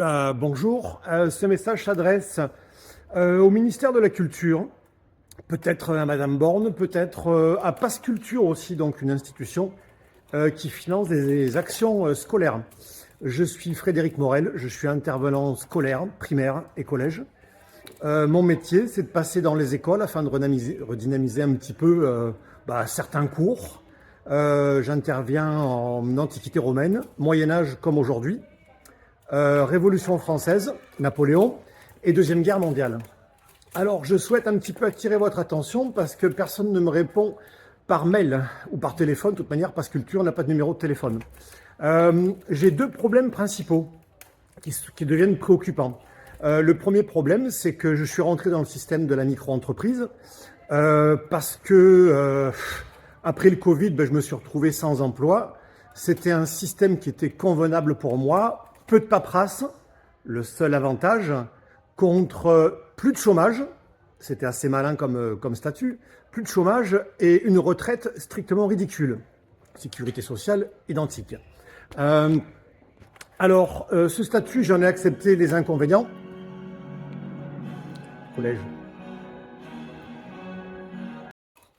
Bonjour, ce message s'adresse au ministère de la Culture, peut-être à Madame Borne, peut-être à Pass Culture aussi, donc une institution qui finance des actions scolaires. Je suis Frédéric Morel, je suis intervenant scolaire, primaire et collège. Mon métier, c'est de passer dans les écoles afin de redynamiser un petit peu certains cours. J'interviens en Antiquité romaine, Moyen-Âge comme aujourd'hui. Révolution française, Napoléon, et Deuxième Guerre mondiale. Alors, je souhaite un petit peu attirer votre attention parce que personne ne me répond par mail ou par téléphone. De toute manière, Pass Culture n'a pas de numéro de téléphone. J'ai deux problèmes principaux qui deviennent préoccupants. Le premier problème, c'est que je suis rentré dans le système de la micro-entreprise parce que après le Covid, je me suis retrouvé sans emploi. C'était un système qui était convenable pour moi. Peu de paperasse, le seul avantage, contre plus de chômage, c'était assez malin comme statut, plus de chômage et une retraite strictement ridicule. Sécurité sociale identique. Ce statut, j'en ai accepté les inconvénients. Collège.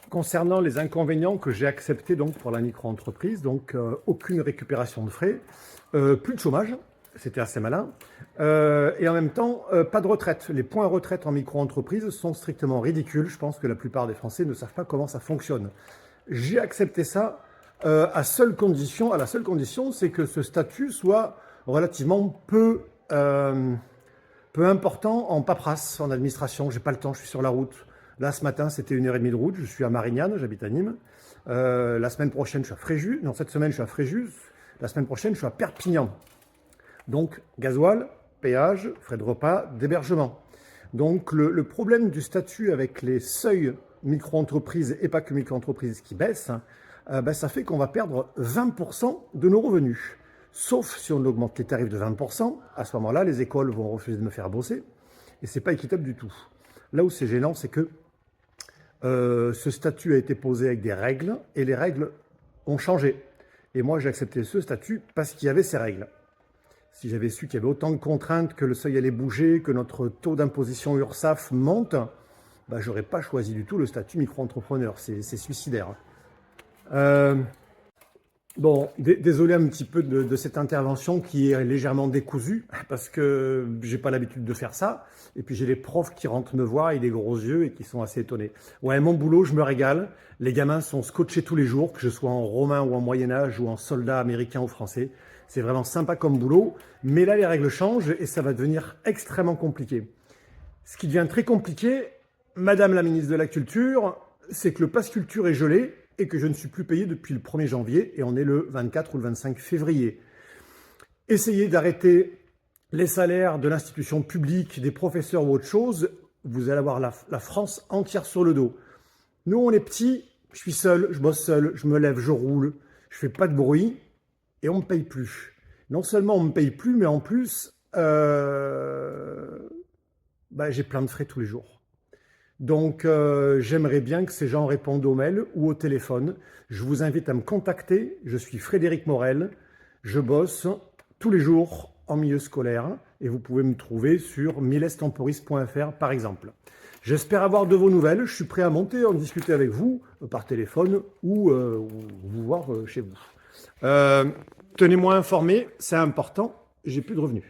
Concernant les inconvénients que j'ai acceptés donc pour la micro-entreprise, donc aucune récupération de frais, plus de chômage, c'était assez malin, et en même temps, pas de retraite. Les points retraite en micro-entreprise sont strictement ridicules. Je pense que la plupart des Français ne savent pas comment ça fonctionne. J'ai accepté ça à la seule condition, c'est que ce statut soit relativement peu important en paperasse, en administration. J'ai pas le temps, je suis sur la route. Là, ce matin, c'était 1h30 de route. Je suis à Marignane, j'habite à Nîmes. La semaine prochaine, je suis à Fréjus. Non, cette semaine, je suis à Fréjus. La semaine prochaine, je suis à Perpignan. Donc, gasoil, péage, frais de repas, d'hébergement. Donc, le problème du statut avec les seuils micro-entreprises et pas que micro-entreprises qui baissent, ça fait qu'on va perdre 20% de nos revenus. Sauf si on augmente les tarifs de 20%, à ce moment-là, les écoles vont refuser de me faire bosser. Et c'est pas équitable du tout. Là où c'est gênant, c'est que ce statut a été posé avec des règles et les règles ont changé. Et moi, j'ai accepté ce statut parce qu'il y avait ces règles. Si j'avais su qu'il y avait autant de contraintes, que le seuil allait bouger, que notre taux d'imposition URSSAF monte, je n'aurais pas choisi du tout le statut micro-entrepreneur. C'est suicidaire. Désolé un petit peu de cette intervention qui est légèrement décousue, parce que j'ai pas l'habitude de faire ça. Et puis j'ai les profs qui rentrent me voir et des gros yeux et qui sont assez étonnés. Ouais, mon boulot, je me régale. Les gamins sont scotchés tous les jours, que je sois en romain ou en Moyen-Âge ou en soldat américain ou français. C'est vraiment sympa comme boulot. Mais là, les règles changent et ça va devenir extrêmement compliqué. Ce qui devient très compliqué, Madame la ministre de la Culture, c'est que le Pass Culture est gelé et que je ne suis plus payé depuis le 1er janvier et on est le 24 ou le 25 février. Essayez d'arrêter les salaires de l'institution publique, des professeurs ou autre chose, vous allez avoir la France entière sur le dos. Nous, on est petits, je suis seul, je bosse seul, je me lève, je roule, je fais pas de bruit et on ne me paye plus. Non seulement on ne me paye plus, mais en plus, j'ai plein de frais tous les jours. Donc, j'aimerais bien que ces gens répondent aux mails ou au téléphone. Je vous invite à me contacter. Je suis Frédéric Morel. Je bosse tous les jours en milieu scolaire et vous pouvez me trouver sur milestemporis.fr par exemple. J'espère avoir de vos nouvelles. Je suis prêt à monter, en discuter avec vous par téléphone ou vous voir chez vous. Tenez-moi informé, c'est important. J'ai plus de revenus.